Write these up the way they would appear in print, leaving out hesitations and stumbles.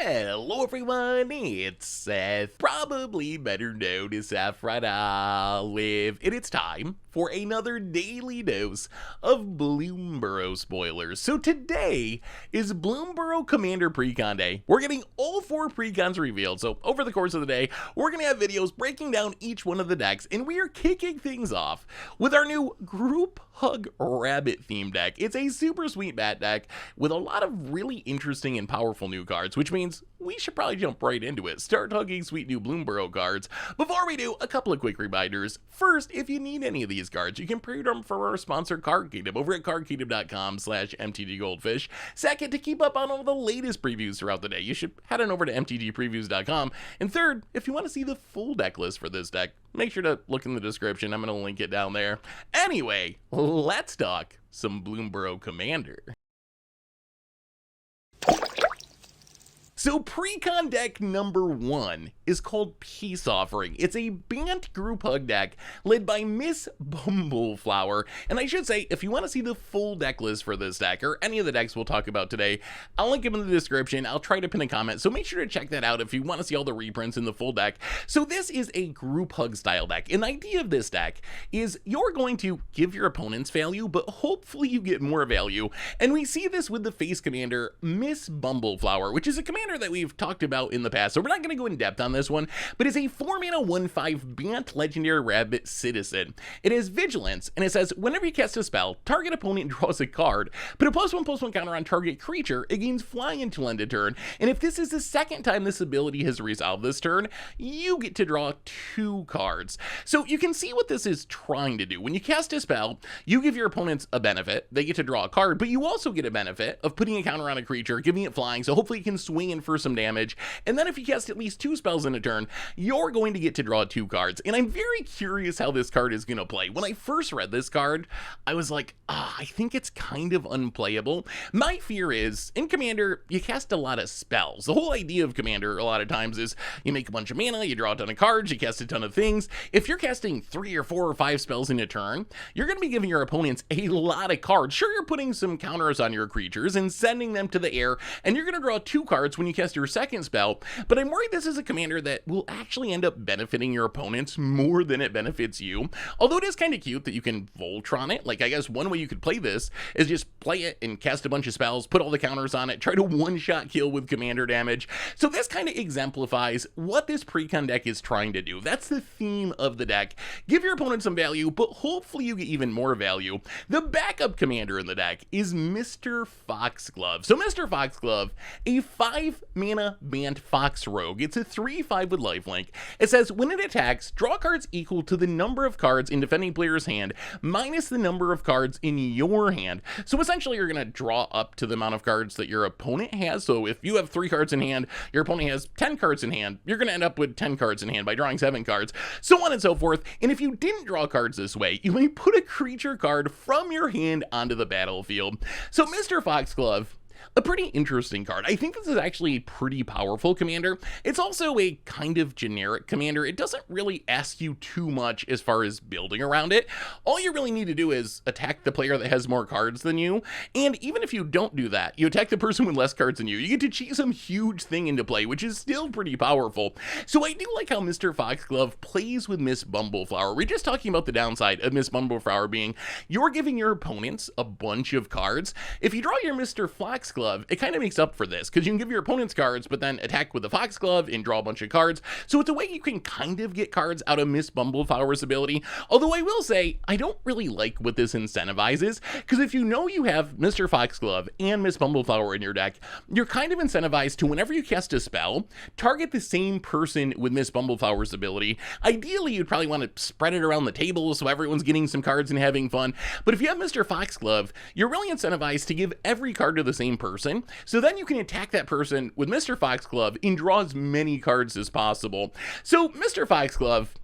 Hello everyone, it's Seth, probably better known as Saffron Olive, and it's time for another daily dose of Bloomburrow spoilers. So today is Bloomburrow Commander Precon Day. We're getting all 4 Precons revealed, so over the course of the day, we're going to have videos breaking down each one of the decks, and we are kicking things off with our new Group Hug Rabbit theme deck. It's a super sweet bat deck with a lot of really interesting and powerful new cards, which means we should probably jump right into it. Start hugging sweet new Bloomburrow cards. Before we do, a couple of quick reminders. First, if you need any of these cards, you can pre-order them for our sponsor Card Kingdom over at cardkingdom.com/mtggoldfish. Second, to keep up on all the latest previews throughout the day, you should head on over to mtgpreviews.com. And third, if you want to see the full deck list for this deck, make sure to look in the description. I'm going to link it down there. Anyway, let's talk some Bloomburrow Commander. So Precon deck number 1 is called Peace Offering. It's a Bant group hug deck led by Miss Bumbleflower. And I should say, if you want to see the full deck list for this deck, or any of the decks we'll talk about today, I'll link them in the description. I'll try to pin a comment, so make sure to check that out if you want to see all the reprints in the full deck. So this is a group hug style deck. And the idea of this deck is you're going to give your opponents value, but hopefully you get more value. And we see this with the face commander, Miss Bumbleflower, which is a commander that we've talked about in the past, so we're not going to go in depth on this one, but it's a 4-mana 1/5 Bant legendary rabbit citizen. It has vigilance, and it says whenever you cast a spell, target opponent draws a card, put a +1/+1 counter on target creature, it gains flying until end of turn, and if this is the second time this ability has resolved this turn, you get to draw 2 cards. So you can see what this is trying to do. When you cast a spell, you give your opponents a benefit, they get to draw a card, but you also get a benefit of putting a counter on a creature, giving it flying, so hopefully you can swing in for some damage, and then if you cast at least 2 spells in a turn, you're going to get to draw 2 cards. And I'm very curious how this card is going to play. When I first read this card, I was like, I think it's kind of unplayable. My fear is, in Commander, you cast a lot of spells. The whole idea of Commander a lot of times is you make a bunch of mana, you draw a ton of cards, you cast a ton of things. If you're casting 3 or 4 or 5 spells in a turn, you're going to be giving your opponents a lot of cards. Sure, you're putting some counters on your creatures and sending them to the air, and you're going to draw 2 cards when you cast your second spell, but I'm worried this is a commander that will actually end up benefiting your opponents more than it benefits you. Although it is kind of cute that you can Voltron it. Like, I guess one way you could play this is just play it and cast a bunch of spells, put all the counters on it, try to one-shot kill with commander damage. So this kind of exemplifies what this Precon deck is trying to do. That's the theme of the deck. Give your opponent some value, but hopefully you get even more value. The backup commander in the deck is Mr. Foxglove. So Mr. Foxglove, a 5-mana Bant Fox Rogue. It's a 3/5 with lifelink. It says when it attacks, draw cards equal to the number of cards in defending player's hand minus the number of cards in your hand. So essentially you're going to draw up to the amount of cards that your opponent has. So if you have 3 cards in hand, your opponent has 10 cards in hand, you're going to end up with 10 cards in hand by drawing 7 cards, so on and so forth. And if you didn't draw cards this way, you may put a creature card from your hand onto the battlefield. So Mr. Foxglove, a pretty interesting card. I think this is actually a pretty powerful commander. It's also a kind of generic commander. It doesn't really ask you too much as far as building around it. All you really need to do is attack the player that has more cards than you, and even if you don't do that, you attack the person with less cards than you get to cheat some huge thing into play, which is still pretty powerful. So I do like how Mr. Foxglove plays with Miss Bumbleflower. We're just talking about the downside of Miss Bumbleflower being you're giving your opponents a bunch of cards. If you draw your Mr. Foxglove, it kind of makes up for this, because you can give your opponents cards, but then attack with the Foxglove and draw a bunch of cards. So it's a way you can kind of get cards out of Miss Bumbleflower's ability. Although I will say, I don't really like what this incentivizes, because if you know you have Mr. Foxglove and Miss Bumbleflower in your deck, you're kind of incentivized to, whenever you cast a spell, target the same person with Miss Bumbleflower's ability. Ideally, you'd probably want to spread it around the table so everyone's getting some cards and having fun. But if you have Mr. Foxglove, you're really incentivized to give every card to the same person. So then you can attack that person with Mr. Foxglove and draw as many cards as possible. So Mr. Foxglove,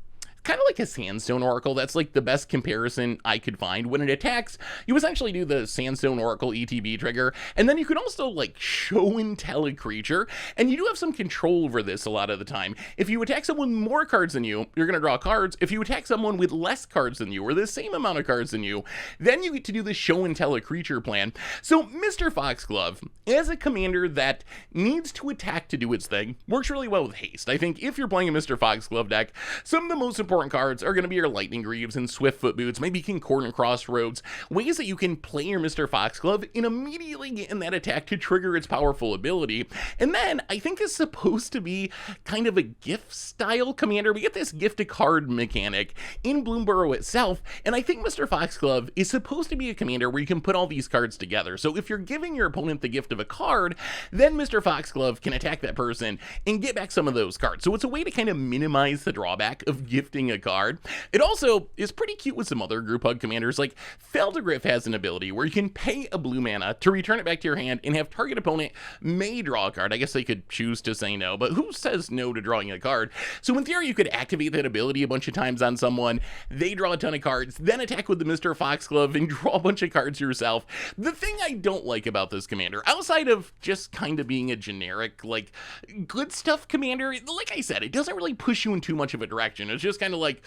kind of like a Sandstone Oracle. That's like the best comparison I could find. When it attacks, you essentially do the Sandstone Oracle ETB trigger, and then you can also like show and tell a creature, and you do have some control over this a lot of the time. If you attack someone with more cards than you, you're going to draw cards. If you attack someone with less cards than you, or the same amount of cards than you, then you get to do the show and tell a creature plan. So Mr. Foxglove, as a commander that needs to attack to do its thing, works really well with haste. I think if you're playing a Mr. Foxglove deck, some of the most important cards are going to be your Lightning Greaves and Swiftfoot Boots, maybe Concordant Crossroads, ways that you can play your Mr. Foxglove and immediately get in that attack to trigger its powerful ability. And then I think it's supposed to be kind of a gift style commander. We get this gift a card mechanic in Bloomburrow itself, and I think Mr. Foxglove is supposed to be a commander where you can put all these cards together. So if you're giving your opponent the gift of a card, then Mr. Foxglove can attack that person and get back some of those cards. So it's a way to kind of minimize the drawback of gifting a card. It also is pretty cute with some other group hug commanders. Like Feldergriff has an ability where you can pay a blue mana to return it back to your hand and have target opponent may draw a card. I guess they could choose to say no, but who says no to drawing a card? So in theory, you could activate that ability a bunch of times on someone, they draw a ton of cards, then attack with the Mr. Foxglove and draw a bunch of cards yourself. The thing I don't like about this commander, outside of just kind of being a generic, like, good stuff commander, like I said, it doesn't really push you in too much of a direction. It's just kind of like,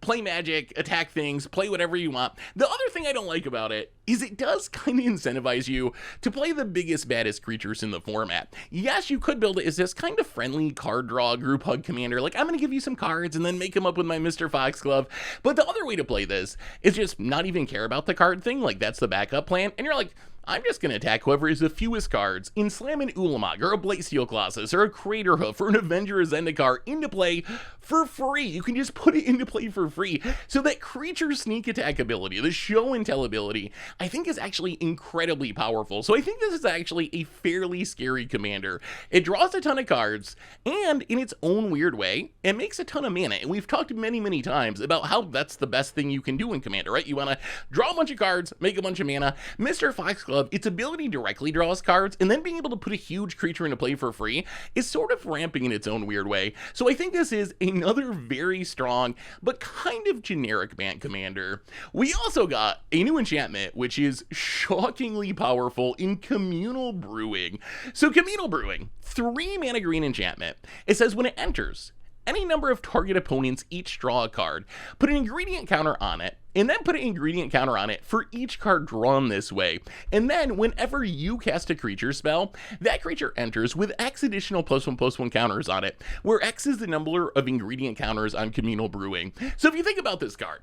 play Magic, attack things, play whatever you want. The other thing I don't like about it is it does kind of incentivize you to play the biggest, baddest creatures in the format. Yes, you could build it as this kind of friendly card draw group hug commander, like I'm going to give you some cards and then make them up with my Mr. Foxglove. But the other way to play this is just not even care about the card thing, like that's the backup plan, and you're like, I'm just going to attack whoever has the fewest cards and slam an Ulamog or a Blightsteel Colossus or a Crater Hoof or an Avenger Zendikar into play for free. You can just put it into play for free. So that creature sneak attack ability, the show and tell ability, I think is actually incredibly powerful. So I think this is actually a fairly scary commander. It draws a ton of cards, and in its own weird way, it makes a ton of mana. And we've talked many times about how that's the best thing you can do in Commander, right? You want to draw a bunch of cards, make a bunch of mana. Mr. Foxglove, its ability directly draws cards, and then being able to put a huge creature into play for free is sort of ramping in its own weird way. So I think this is another very strong, but kind of generic Bant commander. We also got a new enchantment, which is shockingly powerful in Communal Brewing. So Communal Brewing, 3 mana green enchantment. It says when it enters, any number of target opponents each draw a card, put an ingredient counter on it, and then put an ingredient counter on it for each card drawn this way. And then whenever you cast a creature spell, that creature enters with X additional +1/+1 counters on it, where X is the number of ingredient counters on Communal Brewing. So if you think about this card,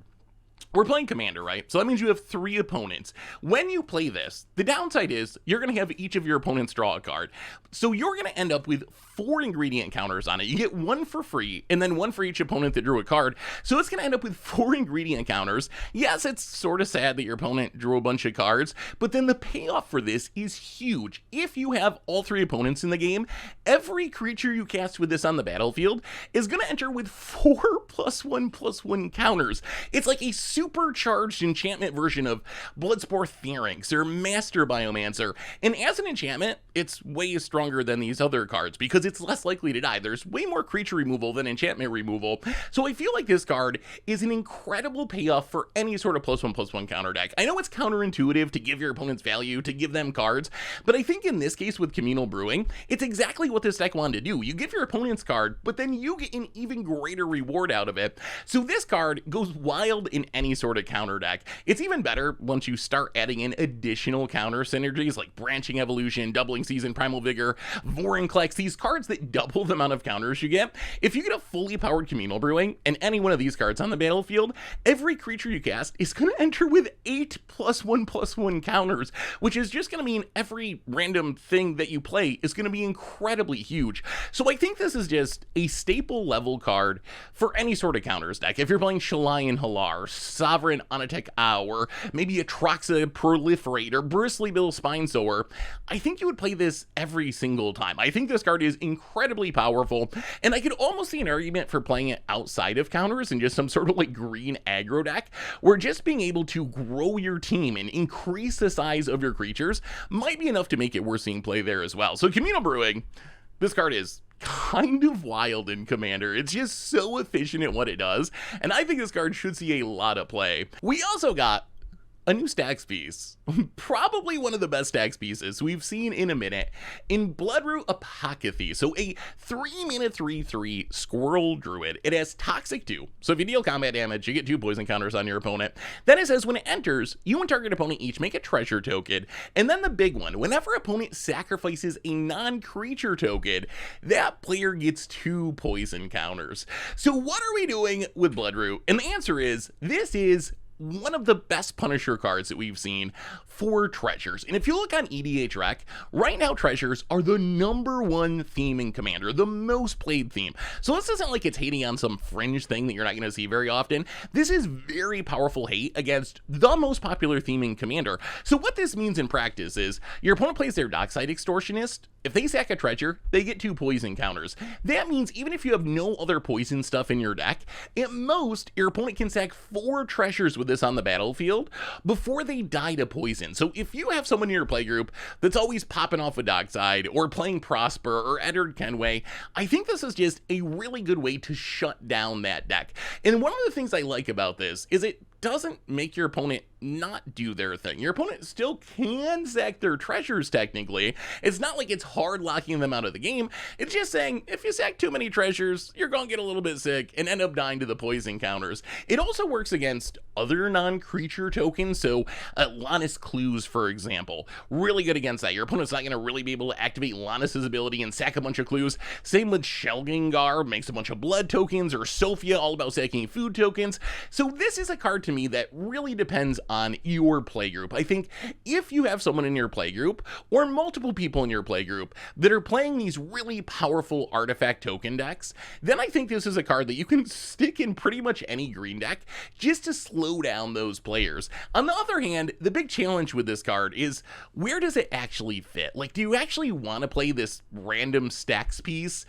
we're playing Commander, right? So that means you have 3 opponents. When you play this, the downside is you're going to have each of your opponents draw a card. So you're going to end up with 4 ingredient counters on it. You get 1 for free, and then 1 for each opponent that drew a card. So it's going to end up with 4 ingredient counters. Yes, it's sort of sad that your opponent drew a bunch of cards, but then the payoff for this is huge. If you have all 3 opponents in the game, every creature you cast with this on the battlefield is going to enter with 4 +1/+1 counters. It's like a supercharged enchantment version of Bloodsport Pharynx or Master Biomancer. And as an enchantment, it's way stronger than these other cards because it's less likely to die. There's way more creature removal than enchantment removal. So I feel like this card is an incredible payoff for any sort of +1/+1 counter deck. I know it's counterintuitive to give your opponents value, to give them cards, but I think in this case with Communal Brewing, it's exactly what this deck wanted to do. You give your opponent's card, but then you get an even greater reward out of it. So this card goes wild in any sort of counter deck. It's even better once you start adding in additional counter synergies like Branching Evolution, Doubling Season, Primal Vigor, Vorinclex, these cards that double the amount of counters you get. If you get a fully powered Communal Brewing and any one of these cards on the battlefield, every creature you cast is going to enter with 8 +1/+1 counters, which is just going to mean every random thing that you play is going to be incredibly huge. So I think this is just a staple level card for any sort of counters deck. If you're playing Shalayan Halar, Sovereign Onotek Owl, or maybe Atraxa Proliferate, or Bristly Bill Spinesower, I think you would play this every single time. I think this card is incredibly powerful, and I could almost see an argument for playing it outside of counters in just some sort of like green aggro deck, where just being able to grow your team and increase the size of your creatures might be enough to make it worth seeing play there as well. So Communal Brewing, this card is kind of wild in Commander. It's just so efficient at what it does, and I think this card should see a lot of play. We also got a new stacks piece, probably one of the best stacks pieces we've seen in a minute, in Bloodroot Apocryphy. So a 3-mana 3/3 Squirrel Druid. It has Toxic 2, so if you deal combat damage, you get 2 poison counters on your opponent. Then it says when it enters, you and target opponent each make a treasure token, and then the big one, whenever opponent sacrifices a non-creature token, that player gets 2 poison counters. So what are we doing with Bloodroot? And the answer is, this is one of the best Punisher cards that we've seen for treasures. And if you look on EDH Rec, right now treasures are the #1 theme in Commander, the most played theme. So this isn't like it's hating on some fringe thing that you're not going to see very often. This is very powerful hate against the most popular theme in Commander. So what this means in practice is your opponent plays their Dockside Extortionist. If they sack a treasure, they get 2 poison counters. That means even if you have no other poison stuff in your deck, at most, your opponent can sack 4 treasures with this on the battlefield before they die to poison. So if you have someone in your playgroup that's always popping off a Dockside or playing Prosper or Eddard Kenway, I think this is just a really good way to shut down that deck. And one of the things I like about this is it doesn't make your opponent not do their thing. Your opponent still can sack their treasures technically. It's not like it's hard locking them out of the game. It's just saying if you sack too many treasures, you're gonna get a little bit sick and end up dying to the poison counters. It also works against other non-creature tokens, so Lannis Clues, for example, really good against that. Your opponent's not gonna really be able to activate Lannis's ability and sack a bunch of clues. Same with Shelgengar, makes a bunch of blood tokens, or Sophia, all about sacking food tokens. So this is a card to me that really depends on your playgroup. I think if you have someone in your playgroup or multiple people in your playgroup that are playing these really powerful artifact token decks, then I think this is a card that you can stick in pretty much any green deck just to slow down those players. On the other hand, the big challenge with this card is, where does it actually fit? Like, do you actually want to play this random stacks piece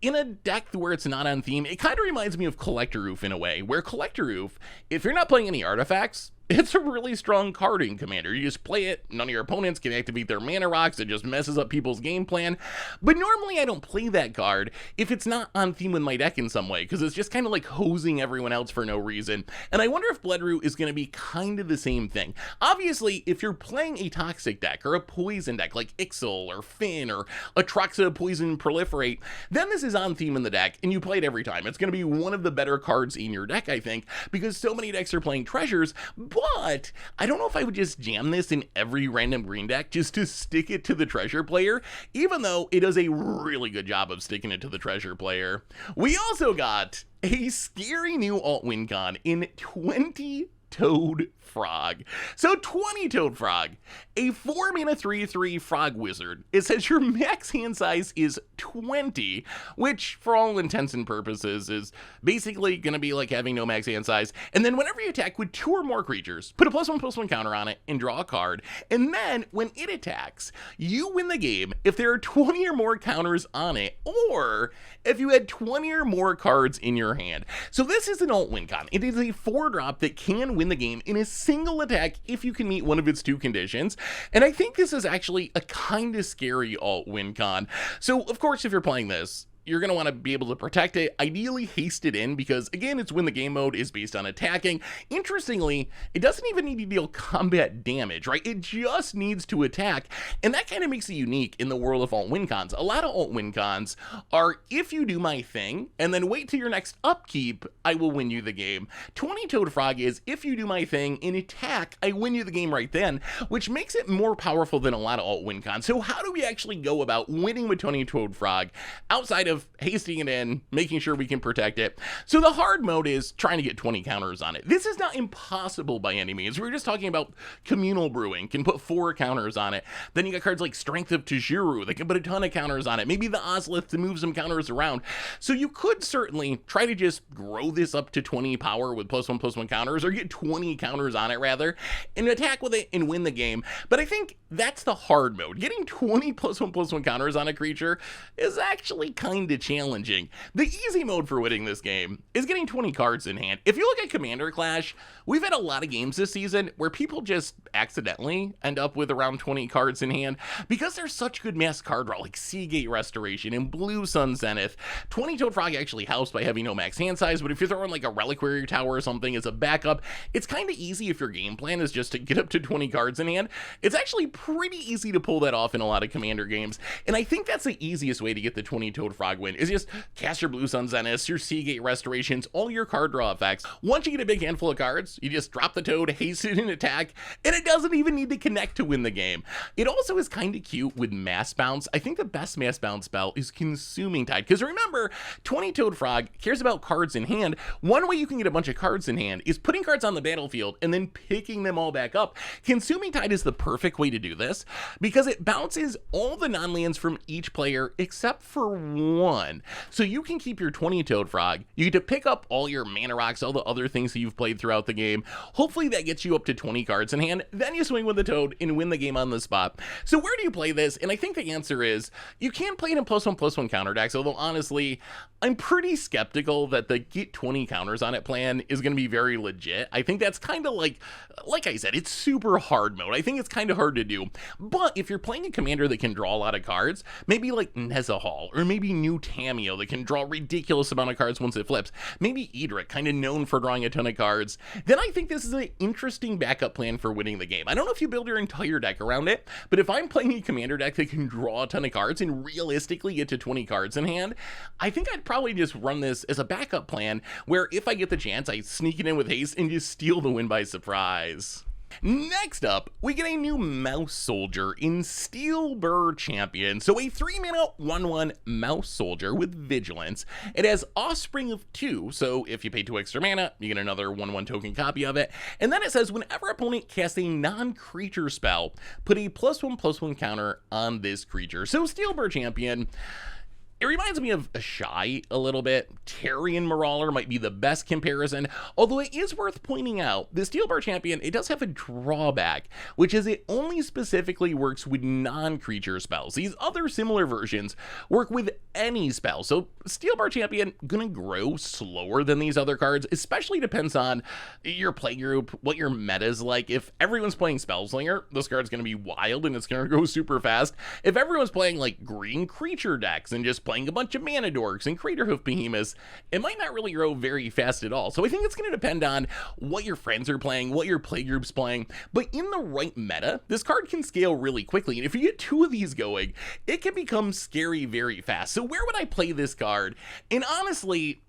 in a deck where it's not on theme? It kind of reminds me of Collector Roof in a way, where Collector Roof, if you're not playing any artifacts, it's a really strong card in Commander. You just play it, none of your opponents can activate their mana rocks, it just messes up people's game plan. But normally I don't play that card if it's not on theme with my deck in some way, because it's just kind of like hosing everyone else for no reason. And I wonder if Bloodroot is going to be kind of the same thing. Obviously, if you're playing a toxic deck or a poison deck like Ixal or Finn or Atraxa Poison Proliferate, then this is on theme in the deck and you play it every time. It's going to be one of the better cards in your deck, I think, because so many decks are playing treasures. But I don't know if I would just jam this in every random green deck just to stick it to the treasure player, even though it does a really good job of sticking it to the treasure player. We also got a scary new alt-win con in 20-Toed Frog. So 20-Toed Frog, a 4-mana 3/3 frog wizard. It says your max hand size is 20, which for all intents and purposes is basically going to be like having no max hand size. And then whenever you attack with 2 or more creatures, put a +1/+1 counter on it and draw a card. And then when it attacks, you win the game if there are 20 or more counters on it, or if you had 20 or more cards in your hand. So this is an alt-win con. It is a 4-drop that can win the game in a single attack if you can meet one of its 2 conditions. And I think this is actually a kind of scary alt-win con. So of course, if you're playing this, you're going to want to be able to protect it, ideally haste it in, because again, it's win the game mode is based on attacking. Interestingly, it doesn't even need to deal combat damage, right? It just needs to attack, and that kind of makes it unique in the world of alt-win cons. A lot of alt-win cons are, if you do my thing, and then wait till your next upkeep, I will win you the game. 20-Toed Frog is, if you do my thing and attack, I win you the game right then, which makes it more powerful than a lot of alt-win cons. So how do we actually go about winning with 20-Toed Frog outside of hasting it in, making sure we can protect it? So the hard mode is trying to get 20 counters on it. This is not impossible by any means. We're just talking about Communal Brewing, can put 4 counters on it. Then you got cards like Strength of Tajuru that can put a ton of counters on it. Maybe the Ozlith to move some counters around. So you could certainly try to just grow this up to 20 power with +1/+1 counters, or get 20 counters on it rather, and attack with it and win the game. But I think that's the hard mode. Getting 20 +1/+1 counters on a creature is actually kind kinda challenging. The easy mode for winning this game is getting 20 cards in hand. If you look at Commander Clash, we've had a lot of games this season where people just accidentally end up with around 20 cards in hand because there's such good mass card draw like Seagate Restoration and Blue Sun Zenith. 20 Toad Frog actually helps by having no max hand size, but if you're throwing like a Reliquary Tower or something as a backup, it's kind of easy if your game plan is just to get up to 20 cards in hand. It's actually pretty easy to pull that off in a lot of Commander games, and I think that's the easiest way to get the 20 Toad Frog win, is just cast your Blue Sun Zeniths, your Seagate Restorations, all your card draw effects. Once you get a big handful of cards, you just drop the Toad, haste it, and attack, and it doesn't even need to connect to win the game. It also is kind of cute with Mass Bounce. I think the best Mass Bounce spell is Consuming Tide, because remember, 20 Toad Frog cares about cards in hand. One way you can get a bunch of cards in hand is putting cards on the battlefield and then picking them all back up. Consuming Tide is the perfect way to do this because it bounces all the non-lands from each player except for one. So you can keep your 20 Toad Frog, you get to pick up all your mana rocks, all the other things that you've played throughout the game. Hopefully that gets you up to 20 cards in hand, then you swing with the Toad and win the game on the spot. So where do you play this? And I think the answer is you can play it in +1/+1 counter decks, although honestly, I'm pretty skeptical that the get 20 counters on it plan is going to be very legit. I think that's kind of like I said, it's super hard mode. I think it's kind of hard to do. But if you're playing a commander that can draw a lot of cards, maybe like Nezahal, or maybe New Tameo that can draw a ridiculous amount of cards once it flips, maybe Edric, kind of known for drawing a ton of cards, then I think this is an interesting backup plan for winning the game. I don't know if you build your entire deck around it, but if I'm playing a commander deck that can draw a ton of cards and realistically get to 20 cards in hand, I think I'd probably just run this as a backup plan where if I get the chance, I sneak it in with haste and just steal the win by surprise. Next up, we get a new Mouse Soldier in Steel Burr Champion. So a 3-mana 1/1 Mouse Soldier with Vigilance. It has Offspring of 2, so if you pay 2 extra mana, you get another 1/1 token copy of it. And then it says whenever opponent casts a non-creature spell, put a +1/+1 counter on this creature. So Steel Burr Champion, it reminds me of a Shy a little bit. Terrian Marauder might be the best comparison, although it is worth pointing out, the Steel Burr Champion, it does have a drawback, which is it only specifically works with non-creature spells. These other similar versions work with any spell, so Steel Burr Champion gonna grow slower than these other cards, especially depends on your playgroup, what your meta is like. If everyone's playing Spellslinger, this card's gonna be wild and it's gonna go super fast. If everyone's playing like green creature decks and just playing a bunch of Mana Dorks and Craterhoof Behemoths, it might not really grow very fast at all. So I think it's going to depend on what your friends are playing, what your playgroup's playing, but in the right meta, this card can scale really quickly, and if you get 2 of these going, it can become scary very fast. So where would I play this card? And honestly,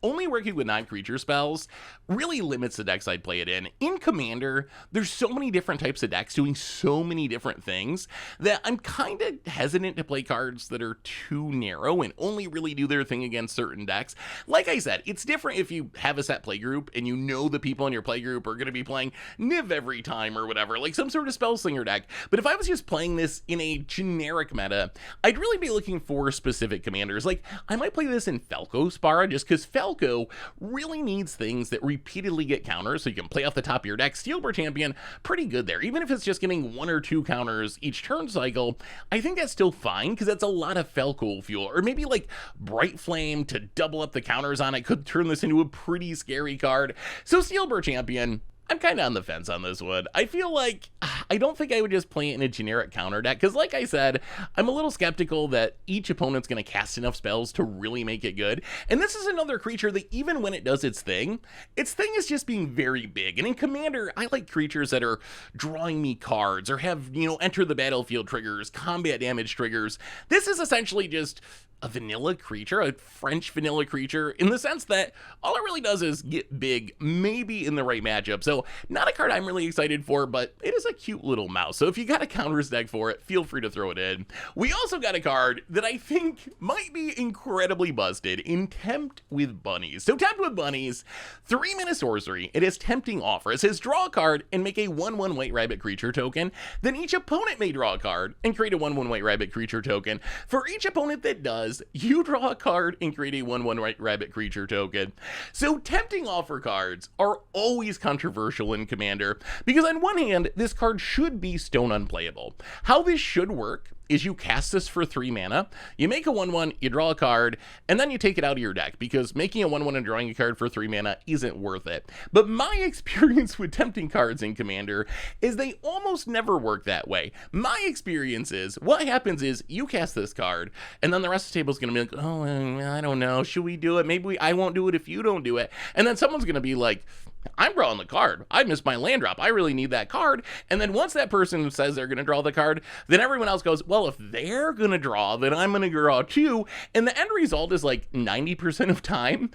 only working with non-creature spells really limits the decks I'd play it in. In Commander, there's so many different types of decks doing so many different things that I'm kind of hesitant to play cards that are too narrow and only really do their thing against certain decks. Like I said, it's different if you have a set playgroup and you know the people in your playgroup are going to be playing Niv every time or whatever, like some sort of Spellslinger deck. But if I was just playing this in a generic meta, I'd really be looking for specific commanders. Like, I might play this in Falco Spara just because Falco really needs things that repeatedly get counters so you can play off the top of your deck. Steel Burr Champion, pretty good there. Even if it's just getting 1 or 2 counters each turn cycle, I think that's still fine because that's a lot of Falco fuel. Or maybe like Bright Flame to double up the counters on it could turn this into a pretty scary card. So Steel Burr Champion, I'm kind of on the fence on this one. I feel like I don't think I would just play it in a generic counter deck because, like I said, I'm a little skeptical that each opponent's going to cast enough spells to really make it good. And this is another creature that even when it does its thing is just being very big. And in Commander, I like creatures that are drawing me cards or have, enter the battlefield triggers, combat damage triggers. This is essentially just a vanilla creature, a French vanilla creature, in the sense that all it really does is get big, maybe in the right matchup. So not a card I'm really excited for, but it is a cute little mouse. So if you got a counters deck for it, feel free to throw it in. We also got a card that I think might be incredibly busted in Tempt with Bunnies. So Tempt with Bunnies, 3-mana sorcery. It has Tempting Offer. It says draw a card and make a 1/1 white rabbit creature token. Then each opponent may draw a card and create a 1/1 white rabbit creature token. For each opponent that does, you draw a card and create a 1/1 white rabbit creature token. So Tempting Offer cards are always controversial in Commander because on one hand, this card should be stone unplayable. How this should work is you cast this for 3 mana, you make a 1/1, you draw a card, and then you take it out of your deck, because making a 1/1 and drawing a card for 3 mana isn't worth it. But my experience with tempting cards in Commander is they almost never work that way. My experience is, what happens is, you cast this card, and then the rest of the table is going to be like, oh, I don't know, should we do it? Maybe I won't do it if you don't do it. And then someone's going to be like, I'm drawing the card. I missed my land drop. I really need that card. And then once that person says they're going to draw the card, then everyone else goes, well, if they're going to draw, then I'm going to draw too. And the end result is like 90% of time,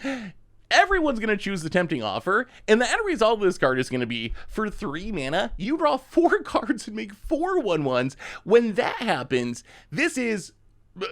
everyone's going to choose the tempting offer. And the end result of this card is going to be, for 3 mana, you draw 4 cards and make 4 1/1s. When that happens, this is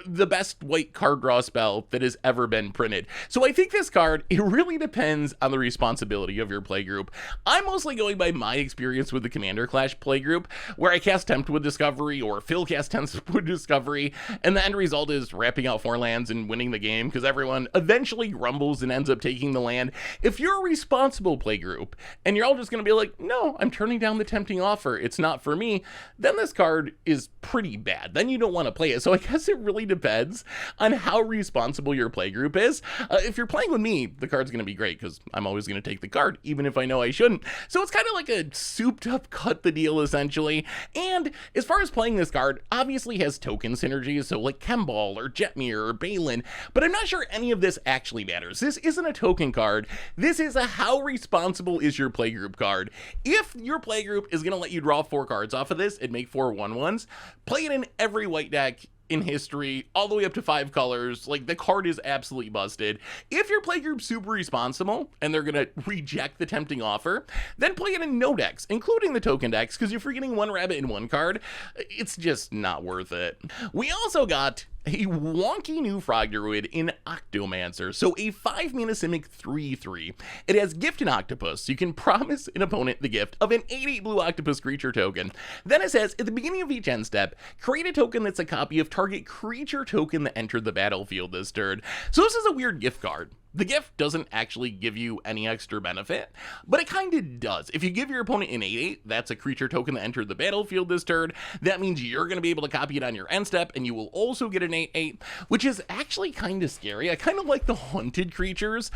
the best white card draw spell that has ever been printed. So I think this card, it really depends on the responsibility of your playgroup. I'm mostly going by my experience with the Commander Clash playgroup, where I cast Tempt with Discovery, or Phil cast Tempt with Discovery, and the end result is wrapping out 4 lands and winning the game, because everyone eventually grumbles and ends up taking the land. If you're a responsible playgroup, and you're all just going to be like, no, I'm turning down the tempting offer, it's not for me, then this card is pretty bad. Then you don't want to play it. So I guess it really depends on how responsible your playgroup is. If you're playing with me, the card's going to be great, because I'm always going to take the card, even if I know I shouldn't. So it's kind of like a souped up cut the deal, essentially. And as far as playing this card, obviously has token synergies, so like Chemball or Jetmir or Balin, but I'm not sure any of this actually matters. This isn't a token card. This is a how responsible is your playgroup card. If your playgroup is going to let you draw 4 cards off of this and make 4 1/1s, play it in every white deck in history, all the way up to 5 colors. Like, the card is absolutely busted. If your playgroup's super responsible and they're gonna reject the tempting offer, then play it in no decks, including the token decks, because if you're getting 1 rabbit in 1 card, it's just not worth it. We also got a wonky new frog druid in Octomancer. So a 5 mana Simic 3/3. It has Gift and Octopus, so you can promise an opponent the gift of an 8/8 blue octopus creature token. Then it says, at the beginning of each end step, create a token that's a copy of target creature token that entered the battlefield this turn. So this is a weird gift card. The gift doesn't actually give you any extra benefit, but it kind of does. If you give your opponent an 8/8, that's a creature token that entered the battlefield this turn. That means you're going to be able to copy it on your end step, and you will also get an 8/8, which is actually kind of scary. I kind of like the hunted creatures,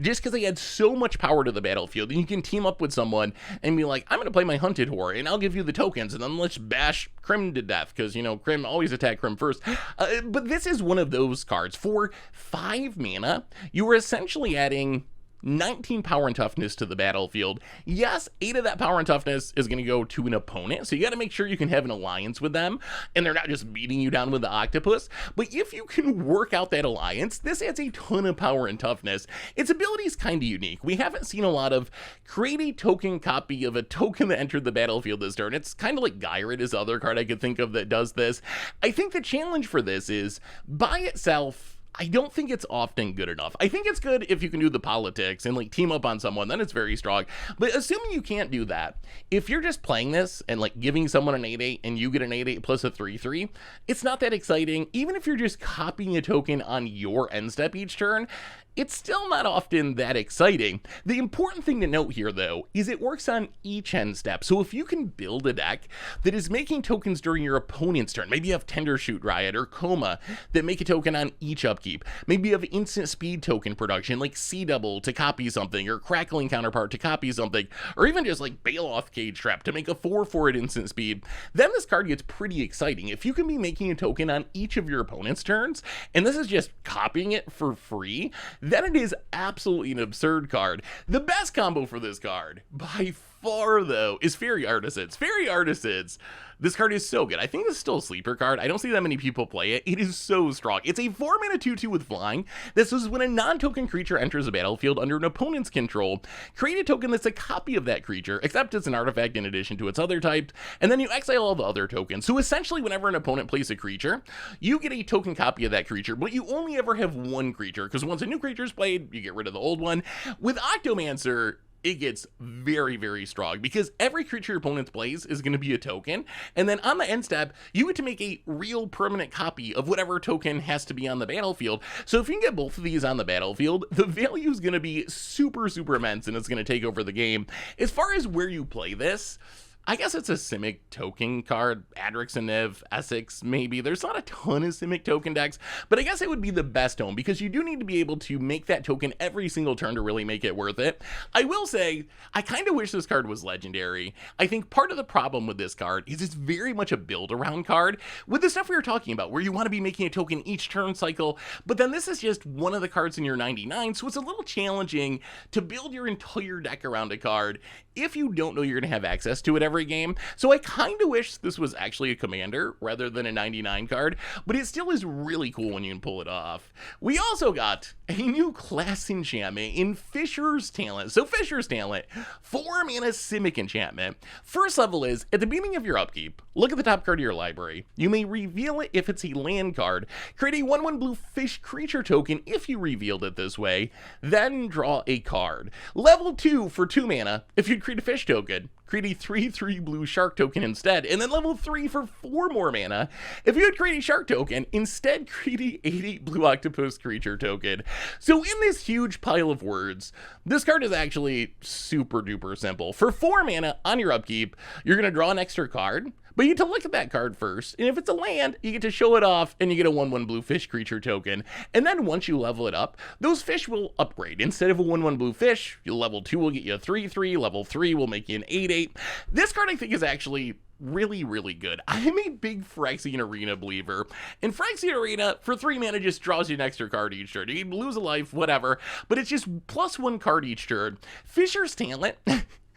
just because they add so much power to the battlefield, and you can team up with someone and be like, I'm going to play my hunted horror, and I'll give you the tokens, and then let's bash Crim to death, because, you know, Crim always attack Crim first. But this is one of those cards. For 5 mana, you are essentially adding 19 power and toughness to the battlefield. Yes, 8 of that power and toughness is going to go to an opponent, so you got to make sure you can have an alliance with them, and they're not just beating you down with the octopus. But if you can work out that alliance, this adds a ton of power and toughness. Its ability is kind of unique. We haven't seen a lot of create a token copy of a token that entered the battlefield this turn. It's kind of like Gyrit is the other card I could think of that does this. I think the challenge for this is, by itself, I don't think it's often good enough. I think it's good if you can do the politics and like team up on someone, then it's very strong. But assuming you can't do that, if you're just playing this and like giving someone an 8/8 and you get an 8/8 plus a 3/3, it's not that exciting. Even if you're just copying a token on your end step each turn, it's still not often that exciting. The important thing to note here, though, is it works on each end step. So if you can build a deck that is making tokens during your opponent's turn, maybe you have Tendershoot Riot or Coma that make a token on each upkeep. Maybe you have instant speed token production like Sea Double to copy something, or Crackling Counterpart to copy something, or even just like Baloth Cage Trap to make a 4/4 at instant speed. Then this card gets pretty exciting. If you can be making a token on each of your opponent's turns, and this is just copying it for free, then it is absolutely an absurd card. The best combo for this card, by far though, is Fairy Artisans. Fairy Artisans, this card is so good. I think this is still a sleeper card. I don't see that many people play it. It is so strong. It's a 4 mana 2/2 with flying. This is when a non-token creature enters the battlefield under an opponent's control. Create a token that's a copy of that creature, except it's an artifact in addition to its other type, and then you exile all the other tokens. So essentially, whenever an opponent plays a creature, you get a token copy of that creature, but you only ever have one creature, because once a new creature is played, you get rid of the old one. With Octomancer, it gets very, very strong, because every creature your opponent plays is going to be a token, and then on the end step, you get to make a real permanent copy of whatever token has to be on the battlefield. So if you can get both of these on the battlefield, the value is going to be super, super immense, and it's going to take over the game. As far as where you play this, I guess it's a Simic token card, Adrix and Nev, Essex, maybe. There's not a ton of Simic token decks, but I guess it would be the best home because you do need to be able to make that token every single turn to really make it worth it. I will say, I kind of wish this card was legendary. I think part of the problem with this card is it's very much a build-around card with the stuff we were talking about, where you want to be making a token each turn cycle, but then this is just one of the cards in your 99, so it's a little challenging to build your entire deck around a card if you don't know you're going to have access to it every game. So I kind of wish this was actually a commander rather than a 99 card, but it still is really cool when you can pull it off. We also got a new class enchantment in Fisher's Talent. So Fisher's Talent, 4 mana Simic enchantment. First level is, at the beginning of your upkeep, look at the top card of your library. You may reveal it if it's a land card. Create a 1/1 blue fish creature token if you revealed it this way. Then draw a card. Level 2 for 2 mana, if you create a fish token, create a 3/3 blue shark token instead, and then level 3 for 4 more mana. If you would create a shark token, instead create a 8/8 blue octopus creature token. So in this huge pile of words, this card is actually super duper simple. For 4 mana on your upkeep, you're going to draw an extra card, but you get to look at that card first, and if it's a land, you get to show it off, and you get a 1/1 blue fish creature token. And then once you level it up, those fish will upgrade. Instead of a 1/1 blue fish, level 2 will get you a 3/3, level 3 will make you an 8/8. This card I think is actually really good. I'm a big Phyrexian Arena believer, and Phyrexian Arena for 3 mana just draws you an extra card each turn. You can lose a life, whatever, but it's just +1 card each turn. Fisher's Talent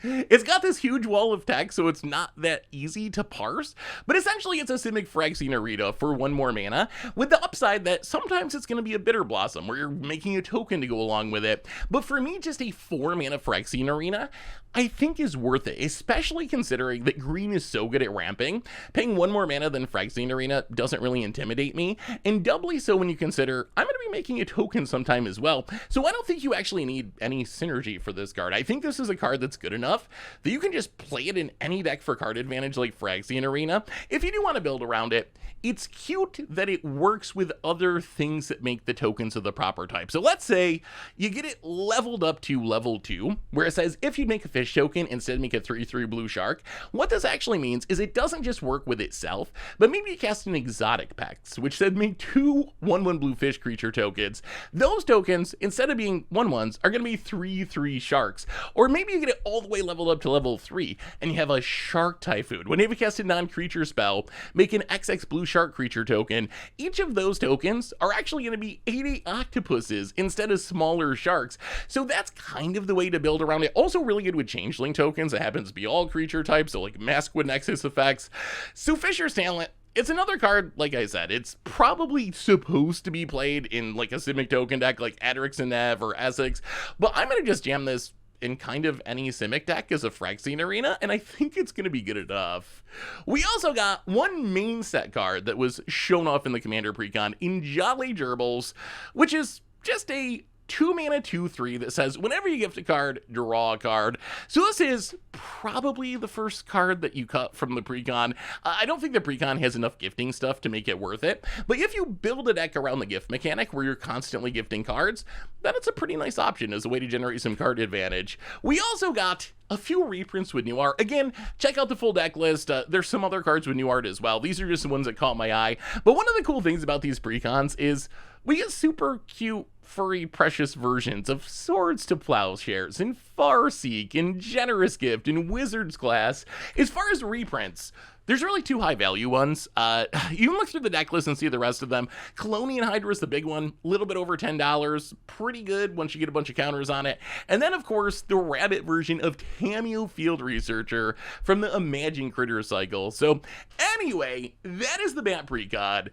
it's got this huge wall of text, so it's not that easy to parse, but essentially it's a Simic Phyrexian Arena for 1 more mana, with the upside that sometimes it's going to be a Bitter Blossom, where you're making a token to go along with it. But for me, just a 4 mana Phyrexian Arena, I think is worth it, especially considering that green is so good at ramping. Paying 1 more mana than Phyrexian Arena doesn't really intimidate me, and doubly so when you consider I'm going to be making a token sometime as well, so I don't think you actually need any synergy for this card. I think this is a card that's good enough that you can just play it in any deck for card advantage like Phyrexian Arena. If you do want to build around it, it's cute that it works with other things that make the tokens of the proper type. So let's say you get it leveled up to level 2, where it says if you make a fish token, instead make a 3/3 blue shark. What this actually means is it doesn't just work with itself, but maybe you cast an exotic pact, which said make 2 1/1 blue fish creature tokens. Those tokens, instead of being 1/1s, are going to be 3/3 sharks. Or maybe you get it all the way leveled up to level 3, and you have a Shark Typhoon. Whenever you cast a non-creature spell, make an XX blue shark creature token. Each of those tokens are actually going to be 8/8 octopuses instead of smaller sharks. So that's kind of the way to build around it. Also really good with changeling tokens. It happens to be all creature types, so like Mask with Nexus effects. So Fisher's Talent, it's another card, like I said, it's probably supposed to be played in like a Simic token deck like Adrix and Nev or Essex, but I'm going to just jam this in kind of any Simic deck as a Phyrexian Arena, and I think it's going to be good enough. We also got one main set card that was shown off in the Commander Precon in Jolly Gerbils, which is just a 2 mana 2/3 that says whenever you gift a card, draw a card. So this is probably the first card that you cut from the Precon. I don't think the Precon has enough gifting stuff to make it worth it, but if you build a deck around the gift mechanic where you're constantly gifting cards, then it's a pretty nice option as a way to generate some card advantage. We also got a few reprints with new art. Again, check out the full deck list. There's some other cards with new art as well. These are just the ones that caught my eye. But one of the cool things about these Precons is we get super cute, furry, precious versions of Swords to Plowshares and Farseek and Generous Gift and Wizard's Class. As far as reprints, there's really 2 high value ones. You can look through the deck list and see the rest of them. Colonian Hydra is the big one, a little bit over $10. Pretty good once you get a bunch of counters on it. And then, of course, the rabbit version of Tameo Field Researcher from the Imagine Critter cycle. So anyway, that is the Bant Precon.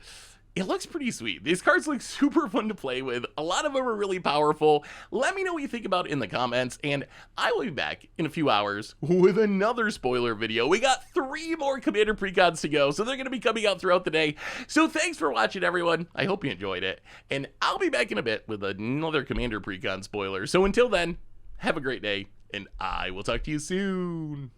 It looks pretty sweet. These cards look super fun to play with. A lot of them are really powerful. Let me know what you think about it in the comments, and I will be back in a few hours with another spoiler video. We got 3 more Commander Precons to go, so they're going to be coming out throughout the day. So thanks for watching, everyone. I hope you enjoyed it, and I'll be back in a bit with another Commander Precon spoiler. So until then, have a great day, and I will talk to you soon.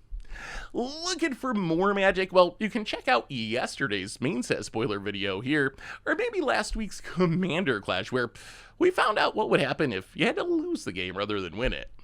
Looking for more Magic? Well, you can check out yesterday's main set spoiler video here, or maybe last week's Commander Clash, where we found out what would happen if you had to lose the game rather than win it.